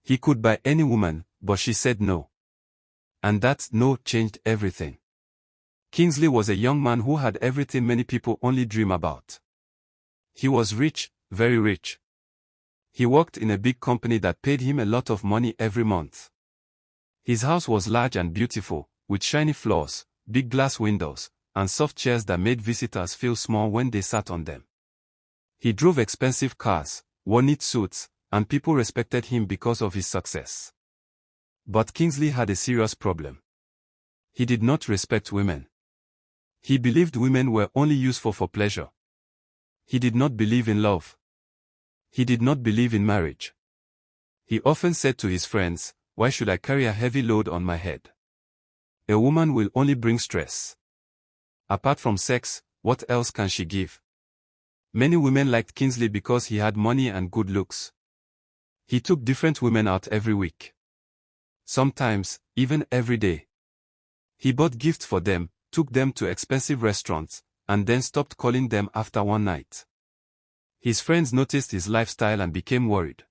He could buy any woman, but she said no. And that no changed everything. Kingsley was a young man who had everything many people only dream about. He was rich, very rich. He worked in a big company that paid him a lot of money every month. His house was large and beautiful, with shiny floors, big glass windows, and soft chairs that made visitors feel small when they sat on them. He drove expensive cars, wore neat suits, and people respected him because of his success. But Kingsley had a serious problem. He did not respect women. He believed women were only useful for pleasure. He did not believe in love. He did not believe in marriage. He often said to his friends, "Why should I carry a heavy load on my head? A woman will only bring stress. Apart from sex, what else can she give?" Many women liked Kingsley because he had money and good looks. He took different women out every week. Sometimes, even every day. He bought gifts for them, took them to expensive restaurants, and then stopped calling them after one night. His friends noticed his lifestyle and became worried.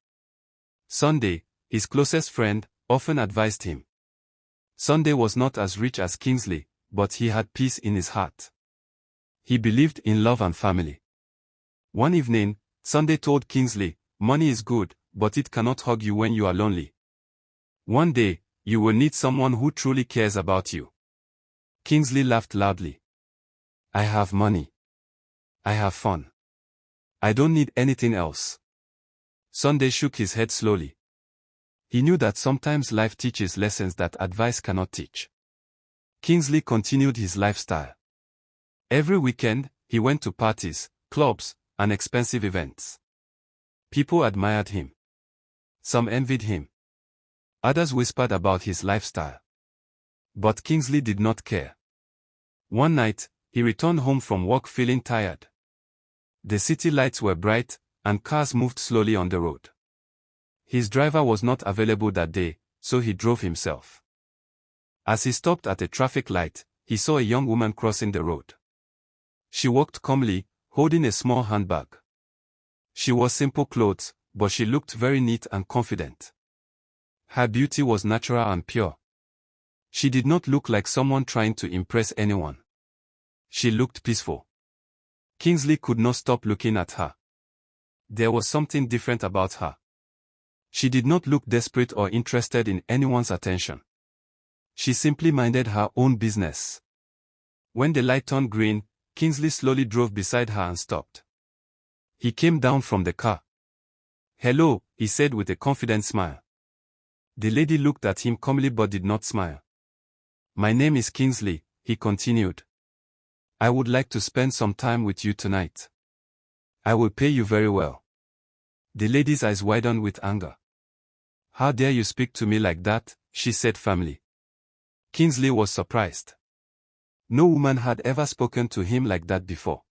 Sunday, his closest friend, often advised him. Sunday was not as rich as Kingsley, but he had peace in his heart. He believed in love and family. One evening, Sunday told Kingsley, "Money is good, but it cannot hug you when you are lonely. One day, you will need someone who truly cares about you." Kingsley laughed loudly. "I have money. I have fun. I don't need anything else." Sunday shook his head slowly. He knew that sometimes life teaches lessons that advice cannot teach. Kingsley continued his lifestyle. Every weekend, he went to parties, clubs, and expensive events. People admired him. Some envied him. Others whispered about his lifestyle. But Kingsley did not care. One night, he returned home from work feeling tired. The city lights were bright, and cars moved slowly on the road. His driver was not available that day, so he drove himself. As he stopped at a traffic light, he saw a young woman crossing the road. She walked calmly, holding a small handbag. She wore simple clothes, but she looked very neat and confident. Her beauty was natural and pure. She did not look like someone trying to impress anyone. She looked peaceful. Kingsley could not stop looking at her. There was something different about her. She did not look desperate or interested in anyone's attention. She simply minded her own business. When the light turned green, Kingsley slowly drove beside her and stopped. He came down from the car. "Hello," he said with a confident smile. The lady looked at him calmly but did not smile. "My name is Kingsley," he continued. "I would like to spend some time with you tonight. I will pay you very well." The lady's eyes widened with anger. "How dare you speak to me like that?" she said firmly. Kingsley was surprised. No woman had ever spoken to him like that before.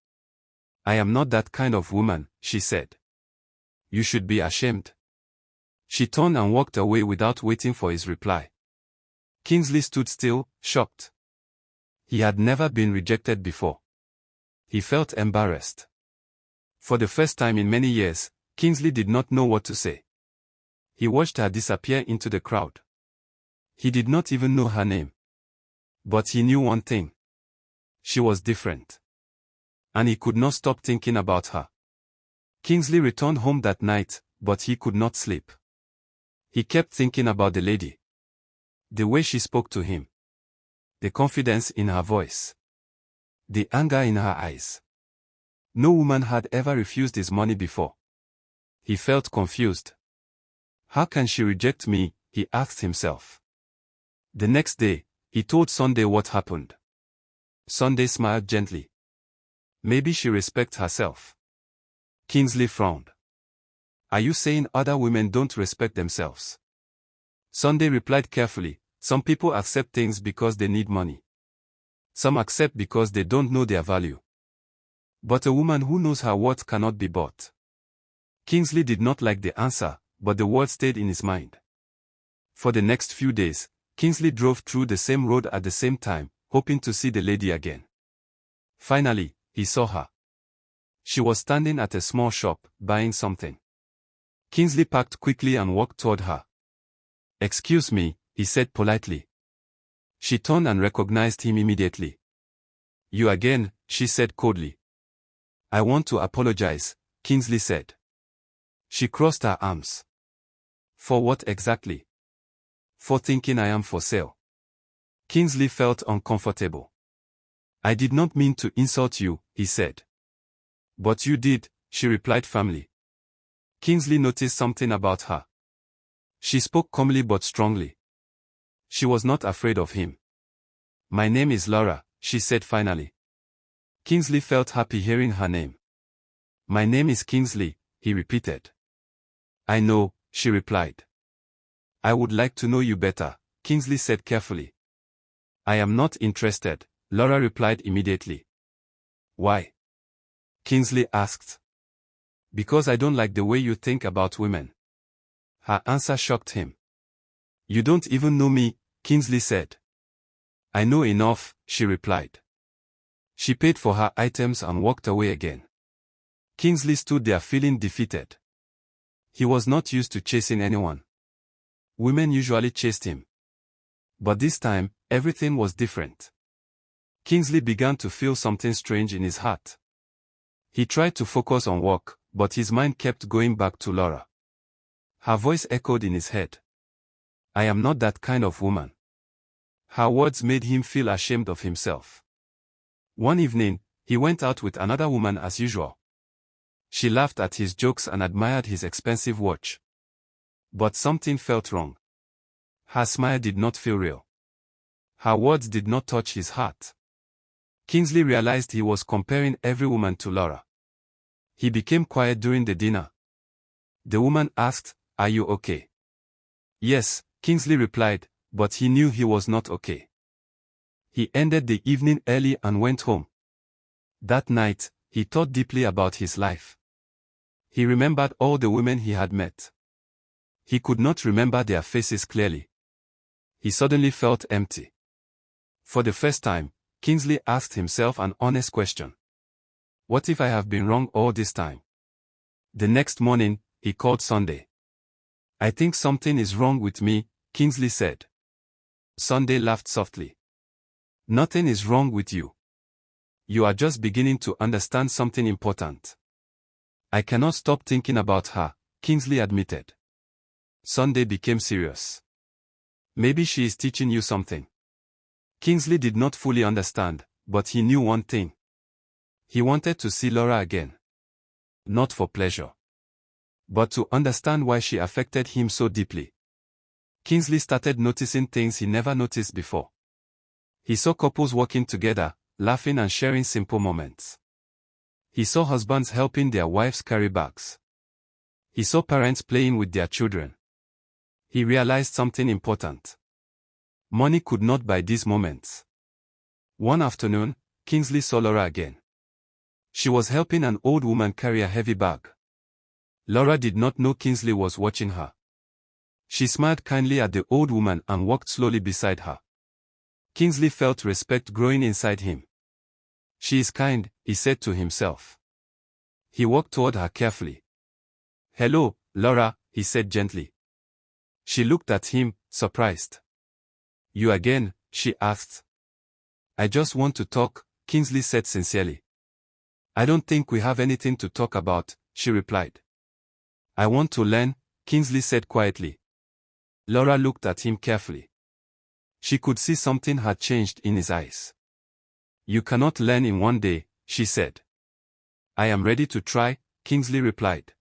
"I am not that kind of woman," she said. "You should be ashamed." She turned and walked away without waiting for his reply. Kingsley stood still, shocked. He had never been rejected before. He felt embarrassed. For the first time in many years, Kingsley did not know what to say. He watched her disappear into the crowd. He did not even know her name. But he knew one thing. She was different. And he could not stop thinking about her. Kingsley returned home that night, but he could not sleep. He kept thinking about the lady. The way she spoke to him. The confidence in her voice. The anger in her eyes. No woman had ever refused his money before. He felt confused. How can she reject me? He asked himself. The next day, he told Sunday what happened. Sunday smiled gently. Maybe she respects herself. Kingsley frowned. Are you saying other women don't respect themselves? Sunday replied carefully, some people accept things because they need money. Some accept because they don't know their value. But a woman who knows her worth cannot be bought. Kingsley did not like the answer, but the word stayed in his mind. For the next few days, Kingsley drove through the same road at the same time, hoping to see the lady again. Finally, he saw her. She was standing at a small shop, buying something. Kingsley parked quickly and walked toward her. "Excuse me," he said politely. She turned and recognized him immediately. "You again," she said coldly. "I want to apologize," Kingsley said. She crossed her arms. "For what exactly?" "For thinking I am for sale." Kingsley felt uncomfortable. "I did not mean to insult you," he said. "But you did," she replied firmly. Kingsley noticed something about her. She spoke calmly but strongly. She was not afraid of him. "My name is Lara," she said finally. Kingsley felt happy hearing her name. "My name is Kingsley," he repeated. "I know," she replied. "I would like to know you better," Kingsley said carefully. "I am not interested," Lara replied immediately. "Why?" Kingsley asked. "Because I don't like the way you think about women." Her answer shocked him. "You don't even know me," Kingsley said. "I know enough," she replied. She paid for her items and walked away again. Kingsley stood there feeling defeated. He was not used to chasing anyone. Women usually chased him. But this time, everything was different. Kingsley began to feel something strange in his heart. He tried to focus on work, but his mind kept going back to Lara. Her voice echoed in his head. "I am not that kind of woman." Her words made him feel ashamed of himself. One evening, he went out with another woman as usual. She laughed at his jokes and admired his expensive watch. But something felt wrong. Her smile did not feel real. Her words did not touch his heart. Kingsley realized he was comparing every woman to Lara. He became quiet during the dinner. The woman asked, "Are you okay?" "Yes," Kingsley replied, but he knew he was not okay. He ended the evening early and went home. That night, he thought deeply about his life. He remembered all the women he had met. He could not remember their faces clearly. He suddenly felt empty. For the first time, Kingsley asked himself an honest question. What if I have been wrong all this time? The next morning, he called Sunday. "I think something is wrong with me," Kingsley said. Sunday laughed softly. "Nothing is wrong with you. You are just beginning to understand something important." "I cannot stop thinking about her," Kingsley admitted. Sunday became serious. "Maybe she is teaching you something." Kingsley did not fully understand, but he knew one thing. He wanted to see Lara again. Not for pleasure, but to understand why she affected him so deeply. Kingsley started noticing things he never noticed before. He saw couples walking together, laughing and sharing simple moments. He saw husbands helping their wives carry bags. He saw parents playing with their children. He realized something important. Money could not buy these moments. One afternoon, Kingsley saw Lara again. She was helping an old woman carry a heavy bag. Lara did not know Kingsley was watching her. She smiled kindly at the old woman and walked slowly beside her. Kingsley felt respect growing inside him. "She is kind," he said to himself. He walked toward her carefully. "Hello, Lara," he said gently. She looked at him, surprised. "You again?" she asked. "I just want to talk," Kingsley said sincerely. "I don't think we have anything to talk about," she replied. "I want to learn," Kingsley said quietly. Lara looked at him carefully. She could see something had changed in his eyes. "You cannot learn in one day," she said. "I am ready to try," Kingsley replied.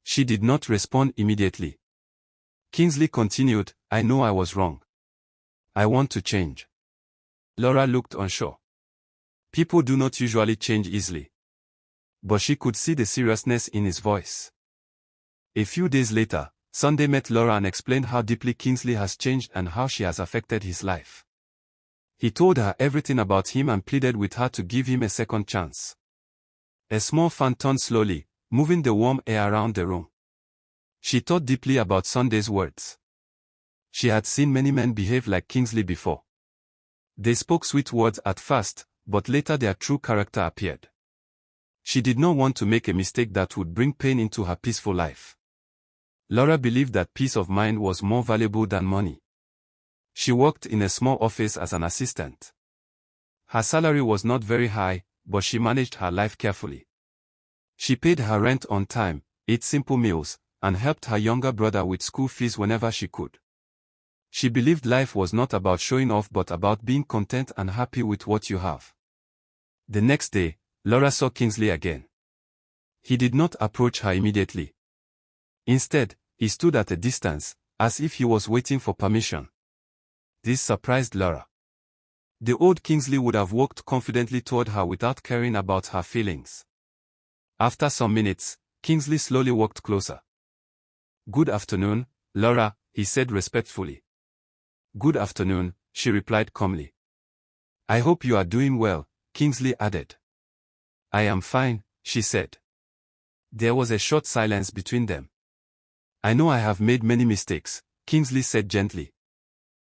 She did not respond immediately. Kingsley continued, "I know I was wrong. I want to change." Lara looked unsure. People do not usually change easily. But she could see the seriousness in his voice. A few days later, Sunday met Lara and explained how deeply Kingsley has changed and how she has affected his life. He told her everything about him and pleaded with her to give him a second chance. A small fan turned slowly, moving the warm air around the room. She thought deeply about Sunday's words. She had seen many men behave like Kingsley before. They spoke sweet words at first, but later their true character appeared. She did not want to make a mistake that would bring pain into her peaceful life. Lara believed that peace of mind was more valuable than money. She worked in a small office as an assistant. Her salary was not very high, but she managed her life carefully. She paid her rent on time, ate simple meals, and helped her younger brother with school fees whenever she could. She believed life was not about showing off but about being content and happy with what you have. The next day, Lara saw Kingsley again. He did not approach her immediately. Instead, he stood at a distance, as if he was waiting for permission. This surprised Lara. The old Kingsley would have walked confidently toward her without caring about her feelings. After some minutes, Kingsley slowly walked closer. "Good afternoon, Lara," he said respectfully. "Good afternoon," she replied calmly. "I hope you are doing well," Kingsley added. "I am fine," she said. There was a short silence between them. "I know I have made many mistakes," Kingsley said gently.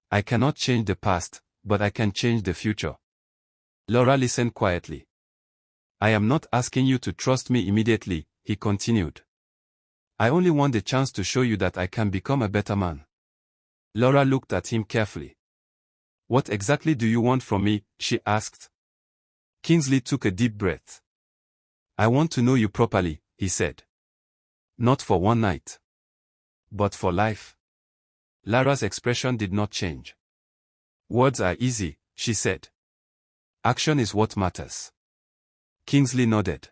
"I cannot change the past, but I can change the future." Lara listened quietly. "I am not asking you to trust me immediately," he continued. "I only want the chance to show you that I can become a better man." Lara looked at him carefully. "What exactly do you want from me?" she asked. Kingsley took a deep breath. "I want to know you properly," he said. "Not for one night, but for life." Lara's expression did not change. "Words are easy," she said. "Action is what matters." Kingsley nodded.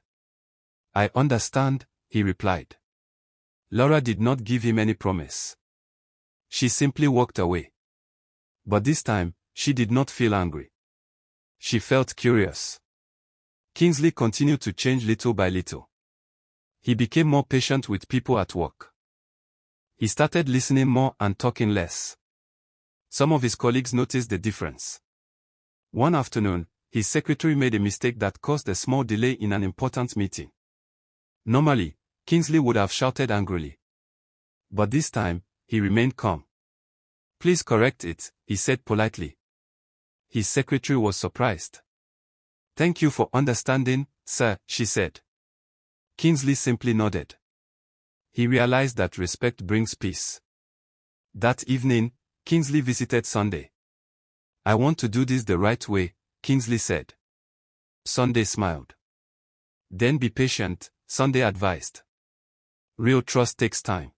"I understand," he replied. Lara did not give him any promise. She simply walked away. But this time, she did not feel angry. She felt curious. Kingsley continued to change little by little. He became more patient with people at work. He started listening more and talking less. Some of his colleagues noticed the difference. One afternoon, his secretary made a mistake that caused a small delay in an important meeting. Normally, Kingsley would have shouted angrily. But this time, he remained calm. "Please correct it," he said politely. His secretary was surprised. "Thank you for understanding, sir," she said. Kingsley simply nodded. He realized that respect brings peace. That evening, Kingsley visited Sunday. "I want to do this the right way," Kingsley said. Sunday smiled. "Then be patient," Sunday advised. "Real trust takes time."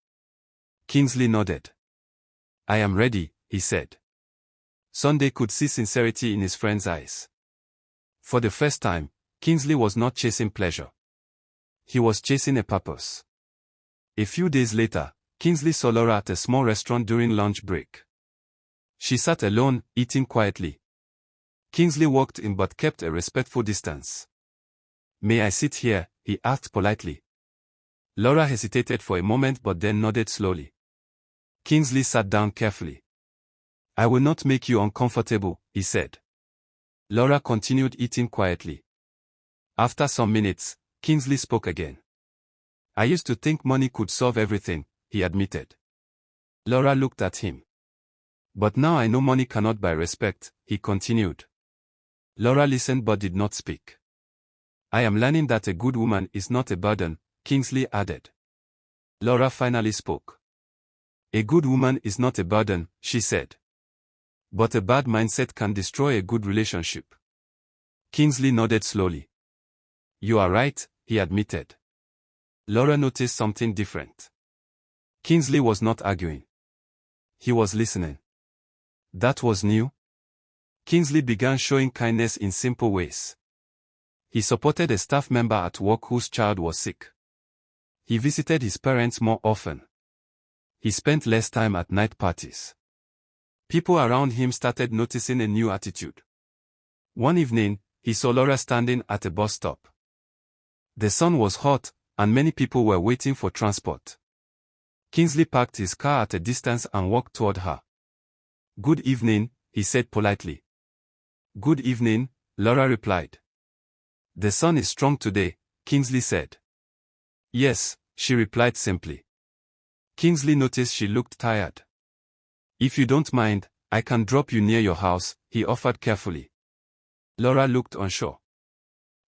Kingsley nodded. "I am ready," he said. Sunday could see sincerity in his friend's eyes. For the first time, Kingsley was not chasing pleasure. He was chasing a purpose. A few days later, Kingsley saw Lara at a small restaurant during lunch break. She sat alone, eating quietly. Kingsley walked in but kept a respectful distance. "May I sit here?" he asked politely. Lara hesitated for a moment but then nodded slowly. Kingsley sat down carefully. "I will not make you uncomfortable," he said. Lara continued eating quietly. After some minutes, Kingsley spoke again. "I used to think money could solve everything," he admitted. Lara looked at him. "But now I know money cannot buy respect," he continued. Lara listened but did not speak. "I am learning that a good woman is not a burden," Kingsley added. Lara finally spoke. "A good woman is not a burden," she said. "But a bad mindset can destroy a good relationship." Kingsley nodded slowly. "You are right," he admitted. Lara noticed something different. Kingsley was not arguing. He was listening. That was new. Kingsley began showing kindness in simple ways. He supported a staff member at work whose child was sick. He visited his parents more often. He spent less time at night parties. People around him started noticing a new attitude. One evening, he saw Lara standing at a bus stop. The sun was hot, and many people were waiting for transport. Kingsley parked his car at a distance and walked toward her. "Good evening," he said politely. "Good evening," Lara replied. "The sun is strong today," Kingsley said. "Yes," she replied simply. Kingsley noticed she looked tired. "If you don't mind, I can drop you near your house," he offered carefully. Lara looked unsure.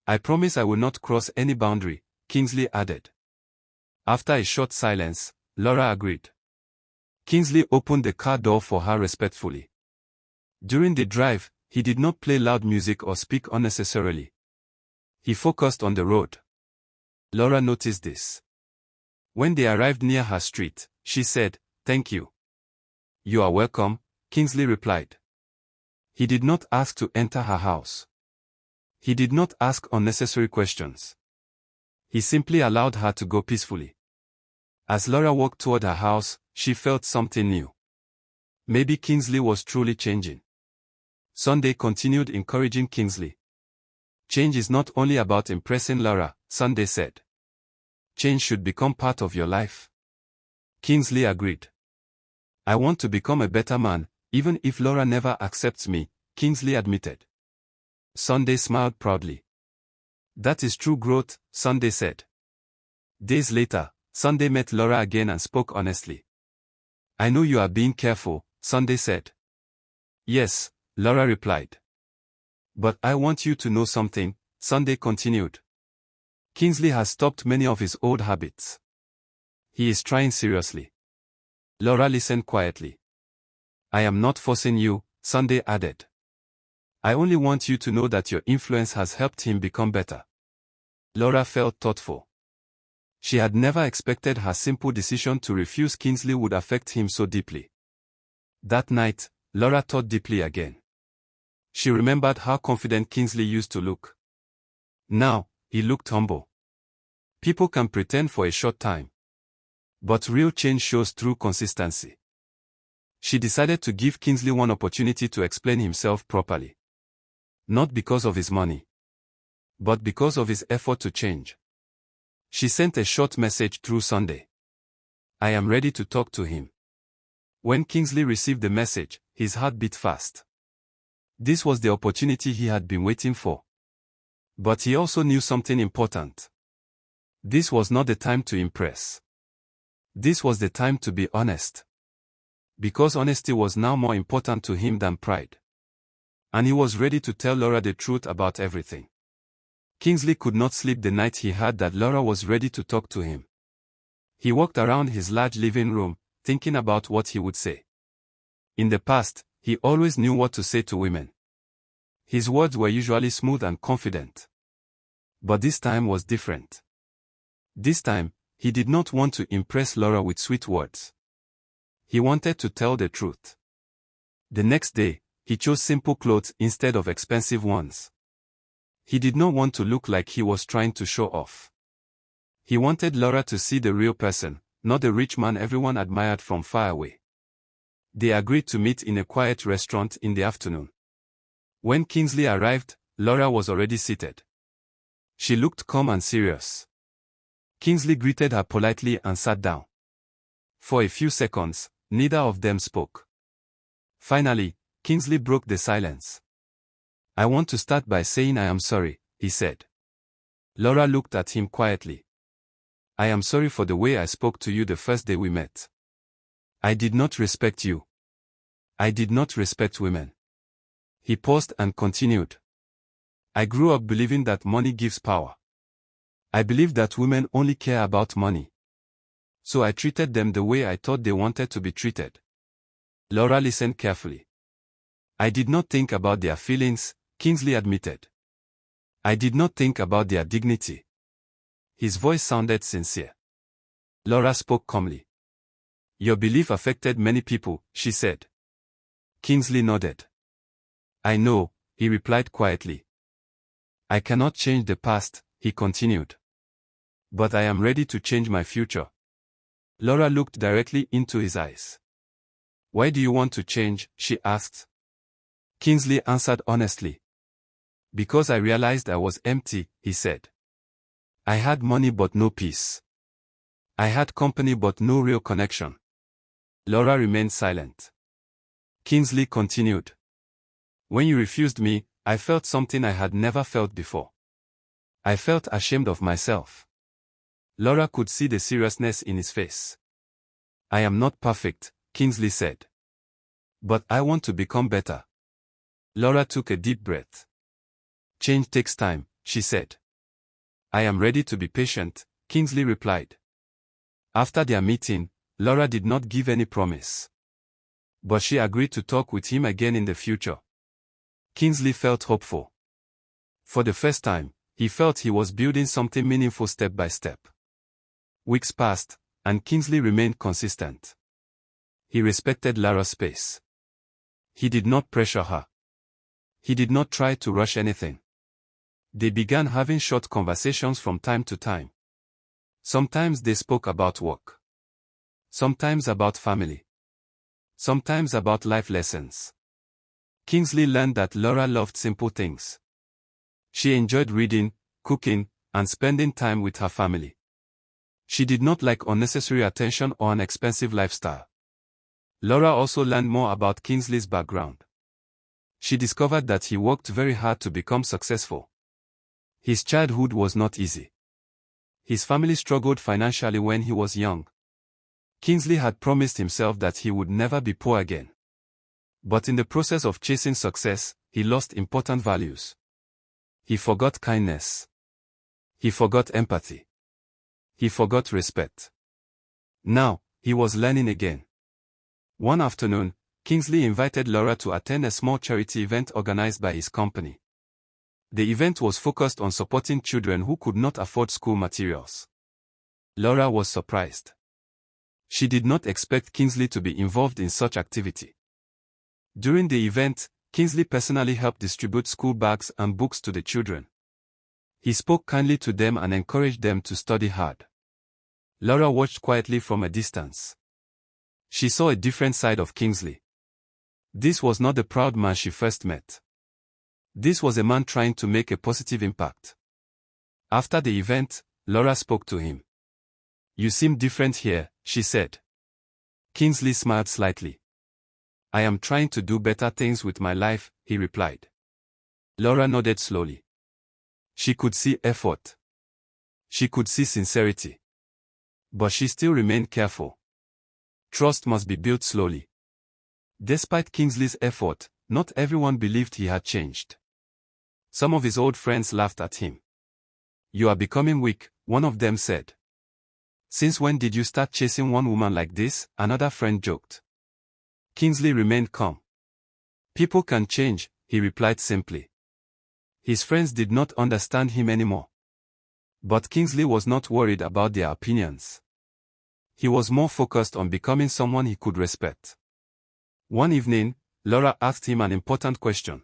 "I promise I will not cross any boundary," Kingsley added. After a short silence, Lara agreed. Kingsley opened the car door for her respectfully. During the drive, he did not play loud music or speak unnecessarily. He focused on the road. Lara noticed this. When they arrived near her street, she said, "Thank you." "You are welcome," Kingsley replied. He did not ask to enter her house. He did not ask unnecessary questions. He simply allowed her to go peacefully. As Lara walked toward her house, she felt something new. Maybe Kingsley was truly changing. Sunday continued encouraging Kingsley. Change is not only about impressing Lara, Sunday said. Change should become part of your life. Kingsley agreed. "I want to become a better man, even if Lara never accepts me," Kingsley admitted. Sunday smiled proudly. "That is true growth," Sunday said. Days later, Sunday met Lara again and spoke honestly. "I know you are being careful," Sunday said. "Yes," Lara replied. "But I want you to know something," Sunday continued. "Kingsley has stopped many of his old habits. He is trying seriously." Lara listened quietly. "I am not forcing you," Sunday added. "I only want you to know that your influence has helped him become better." Lara felt thoughtful. She had never expected her simple decision to refuse Kingsley would affect him so deeply. That night, Lara thought deeply again. She remembered how confident Kingsley used to look. Now, he looked humble. People can pretend for a short time. But real change shows through consistency. She decided to give Kingsley one opportunity to explain himself properly. Not because of his money, but because of his effort to change. She sent a short message through Sunday. "I am ready to talk to him." When Kingsley received the message, his heart beat fast. This was the opportunity he had been waiting for. But he also knew something important. This was not the time to impress. This was the time to be honest. Because honesty was now more important to him than pride. And he was ready to tell Lara the truth about everything. Kingsley could not sleep the night he heard that Lara was ready to talk to him. He walked around his large living room, thinking about what he would say. In the past, he always knew what to say to women. His words were usually smooth and confident. But this time was different. This time, he did not want to impress Lara with sweet words. He wanted to tell the truth. The next day, he chose simple clothes instead of expensive ones. He did not want to look like he was trying to show off. He wanted Lara to see the real person, not the rich man everyone admired from far away. They agreed to meet in a quiet restaurant in the afternoon. When Kingsley arrived, Lara was already seated. She looked calm and serious. Kingsley greeted her politely and sat down. For a few seconds, neither of them spoke. Finally, Kingsley broke the silence. "I want to start by saying I am sorry," he said. Lara looked at him quietly. "I am sorry for the way I spoke to you the first day we met. I did not respect you. I did not respect women." He paused and continued. "I grew up believing that money gives power. I believed that women only care about money. So I treated them the way I thought they wanted to be treated." Lara listened carefully. "I did not think about their feelings," Kingsley admitted. "I did not think about their dignity." His voice sounded sincere. Lara spoke calmly. "Your belief affected many people," she said. Kingsley nodded. "I know," he replied quietly. "I cannot change the past," he continued. "But I am ready to change my future." Lara looked directly into his eyes. "Why do you want to change?" she asked. Kingsley answered honestly. "Because I realized I was empty," he said. "I had money but no peace. I had company but no real connection." Lara remained silent. Kingsley continued. "When you refused me, I felt something I had never felt before. I felt ashamed of myself." Lara could see the seriousness in his face. "I am not perfect," Kingsley said. "But I want to become better." Lara took a deep breath. "Change takes time," she said. "I am ready to be patient," Kingsley replied. After their meeting, Lara did not give any promise. But she agreed to talk with him again in the future. Kingsley felt hopeful. For the first time, he felt he was building something meaningful step by step. Weeks passed, and Kingsley remained consistent. He respected Lara's space. He did not pressure her. He did not try to rush anything. They began having short conversations from time to time. Sometimes they spoke about work. Sometimes about family. Sometimes about life lessons. Kingsley learned that Lara loved simple things. She enjoyed reading, cooking, and spending time with her family. She did not like unnecessary attention or an expensive lifestyle. Lara also learned more about Kingsley's background. She discovered that he worked very hard to become successful. His childhood was not easy. His family struggled financially when he was young. Kingsley had promised himself that he would never be poor again. But in the process of chasing success, he lost important values. He forgot kindness. He forgot empathy. He forgot respect. Now, he was learning again. One afternoon, Kingsley invited Lara to attend a small charity event organized by his company. The event was focused on supporting children who could not afford school materials. Lara was surprised. She did not expect Kingsley to be involved in such activity. During the event, Kingsley personally helped distribute school bags and books to the children. He spoke kindly to them and encouraged them to study hard. Lara watched quietly from a distance. She saw a different side of Kingsley. This was not the proud man she first met. This was a man trying to make a positive impact. After the event, Lara spoke to him. "You seem different here," she said. Kingsley smiled slightly. "I am trying to do better things with my life," he replied. Lara nodded slowly. She could see effort. She could see sincerity. But she still remained careful. Trust must be built slowly. Despite Kingsley's effort, not everyone believed he had changed. Some of his old friends laughed at him. "You are becoming weak," one of them said. "Since when did you start chasing one woman like this?" another friend joked. Kingsley remained calm. "People can change," he replied simply. His friends did not understand him anymore. But Kingsley was not worried about their opinions. He was more focused on becoming someone he could respect. One evening, Lara asked him an important question.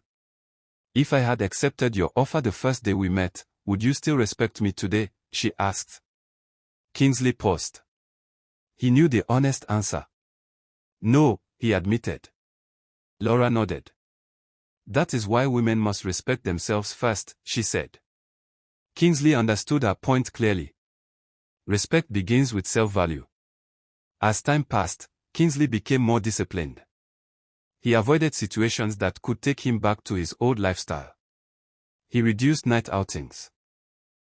"If I had accepted your offer the first day we met, would you still respect me today?" she asked. Kingsley paused. He knew the honest answer. "No," he admitted. Lara nodded. "That is why women must respect themselves first," she said. Kingsley understood her point clearly. Respect begins with self-value. As time passed, Kingsley became more disciplined. He avoided situations that could take him back to his old lifestyle. He reduced night outings.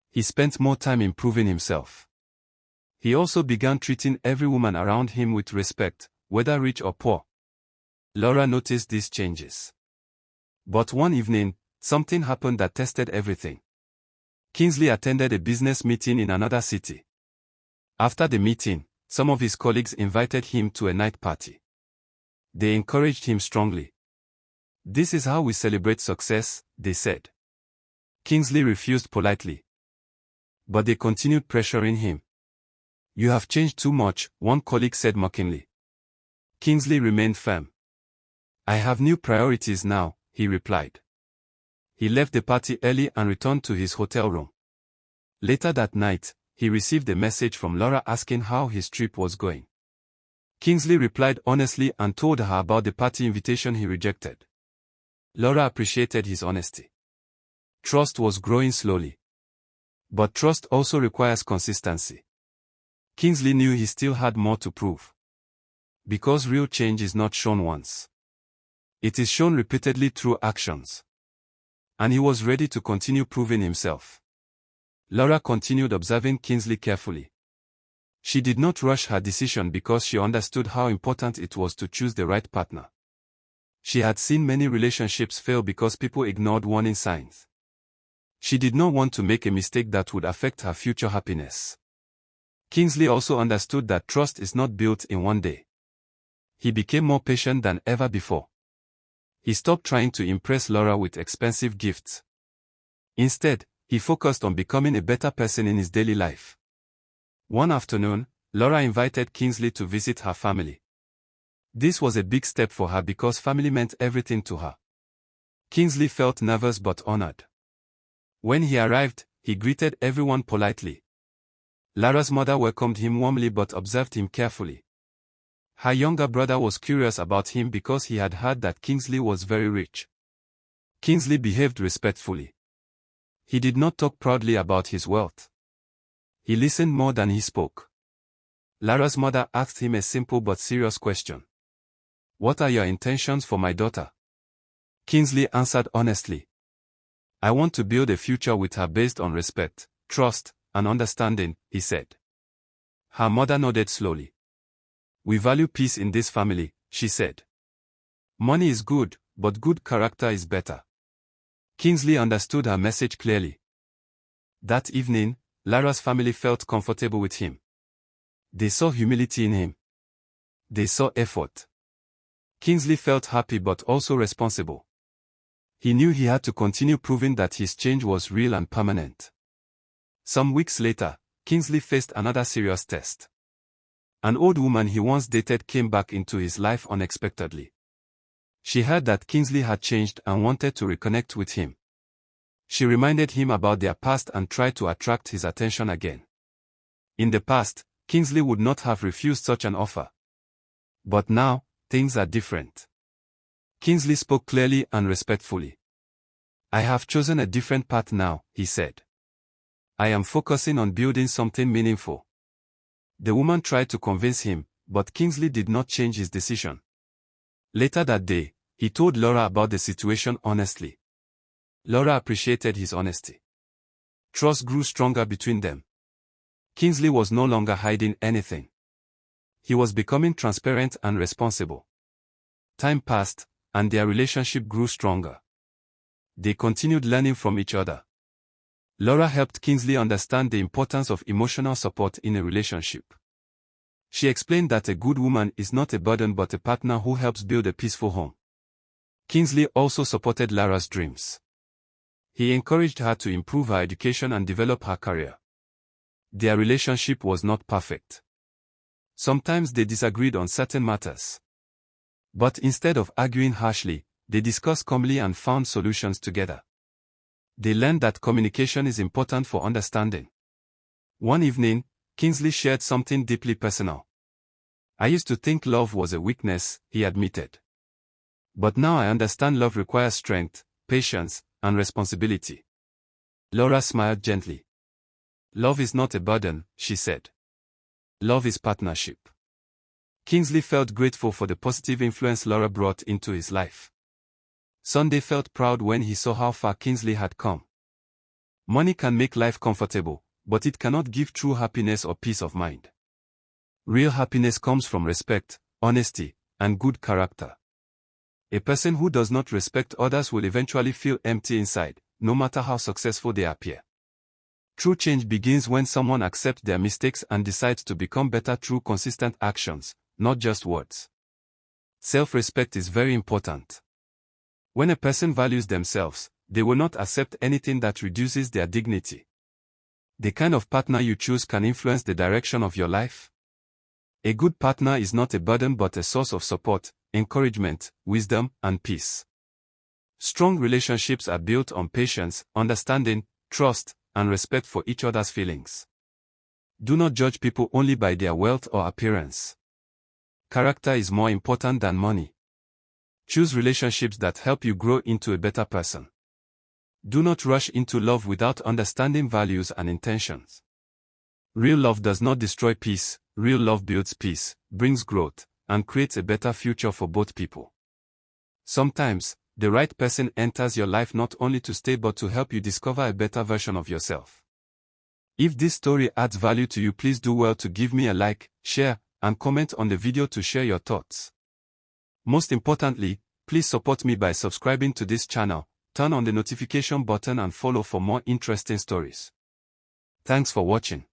He spent more time improving himself. He also began treating every woman around him with respect, whether rich or poor. Lara noticed these changes. But one evening, something happened that tested everything. Kingsley attended a business meeting in another city. After the meeting, some of his colleagues invited him to a night party. They encouraged him strongly. "This is how we celebrate success," they said. Kingsley refused politely. But they continued pressuring him. "You have changed too much," one colleague said mockingly. Kingsley remained firm. "I have new priorities now," he replied. He left the party early and returned to his hotel room. Later that night, he received a message from Lara asking how his trip was going. Kingsley replied honestly and told her about the party invitation he rejected. Lara appreciated his honesty. Trust was growing slowly. But trust also requires consistency. Kingsley knew he still had more to prove. Because real change is not shown once. It is shown repeatedly through actions. And he was ready to continue proving himself. Lara continued observing Kingsley carefully. She did not rush her decision because she understood how important it was to choose the right partner. She had seen many relationships fail because people ignored warning signs. She did not want to make a mistake that would affect her future happiness. Kingsley also understood that trust is not built in one day. He became more patient than ever before. He stopped trying to impress Lara with expensive gifts. Instead, he focused on becoming a better person in his daily life. One afternoon, Lara invited Kingsley to visit her family. This was a big step for her because family meant everything to her. Kingsley felt nervous but honored. When he arrived, he greeted everyone politely. Lara's mother welcomed him warmly but observed him carefully. Her younger brother was curious about him because he had heard that Kingsley was very rich. Kingsley behaved respectfully. He did not talk proudly about his wealth. He listened more than he spoke. Lara's mother asked him a simple but serious question. "What are your intentions for my daughter?" Kingsley answered honestly. "I want to build a future with her based on respect, trust, and understanding," he said. Her mother nodded slowly. "We value peace in this family," she said. "Money is good, but good character is better." Kingsley understood her message clearly. That evening, Lara's family felt comfortable with him. They saw humility in him. They saw effort. Kingsley felt happy but also responsible. He knew he had to continue proving that his change was real and permanent. Some weeks later, Kingsley faced another serious test. An old woman he once dated came back into his life unexpectedly. She heard that Kingsley had changed and wanted to reconnect with him. She reminded him about their past and tried to attract his attention again. In the past, Kingsley would not have refused such an offer. But now, things are different. Kingsley spoke clearly and respectfully. "I have chosen a different path now," he said. "I am focusing on building something meaningful." The woman tried to convince him, but Kingsley did not change his decision. Later that day, he told Lara about the situation honestly. Lara appreciated his honesty. Trust grew stronger between them. Kingsley was no longer hiding anything. He was becoming transparent and responsible. Time passed, and their relationship grew stronger. They continued learning from each other. Lara helped Kingsley understand the importance of emotional support in a relationship. She explained that a good woman is not a burden but a partner who helps build a peaceful home. Kingsley also supported Lara's dreams. He encouraged her to improve her education and develop her career. Their relationship was not perfect. Sometimes they disagreed on certain matters. But instead of arguing harshly, they discussed calmly and found solutions together. They learned that communication is important for understanding. One evening, Kingsley shared something deeply personal. "I used to think love was a weakness," he admitted. "But now I understand love requires strength, patience, and responsibility." Lara smiled gently. "Love is not a burden," she said. "Love is partnership." Kingsley felt grateful for the positive influence Lara brought into his life. Sunday felt proud when he saw how far Kingsley had come. Money can make life comfortable, but it cannot give true happiness or peace of mind. Real happiness comes from respect, honesty, and good character. A person who does not respect others will eventually feel empty inside, no matter how successful they appear. True change begins when someone accepts their mistakes and decides to become better through consistent actions, not just words. Self-respect is very important. When a person values themselves, they will not accept anything that reduces their dignity. The kind of partner you choose can influence the direction of your life. A good partner is not a burden but a source of support, encouragement, wisdom, and peace. Strong relationships are built on patience, understanding, trust, and respect for each other's feelings. Do not judge people only by their wealth or appearance. Character is more important than money. Choose relationships that help you grow into a better person. Do not rush into love without understanding values and intentions. Real love does not destroy peace, real love builds peace, brings growth, and creates a better future for both people. Sometimes, the right person enters your life not only to stay but to help you discover a better version of yourself. If this story adds value to you, please do well to give me a like, share, and comment on the video to share your thoughts. Most importantly, please support me by subscribing to this channel, turn on the notification button and follow for more interesting stories. Thanks for watching.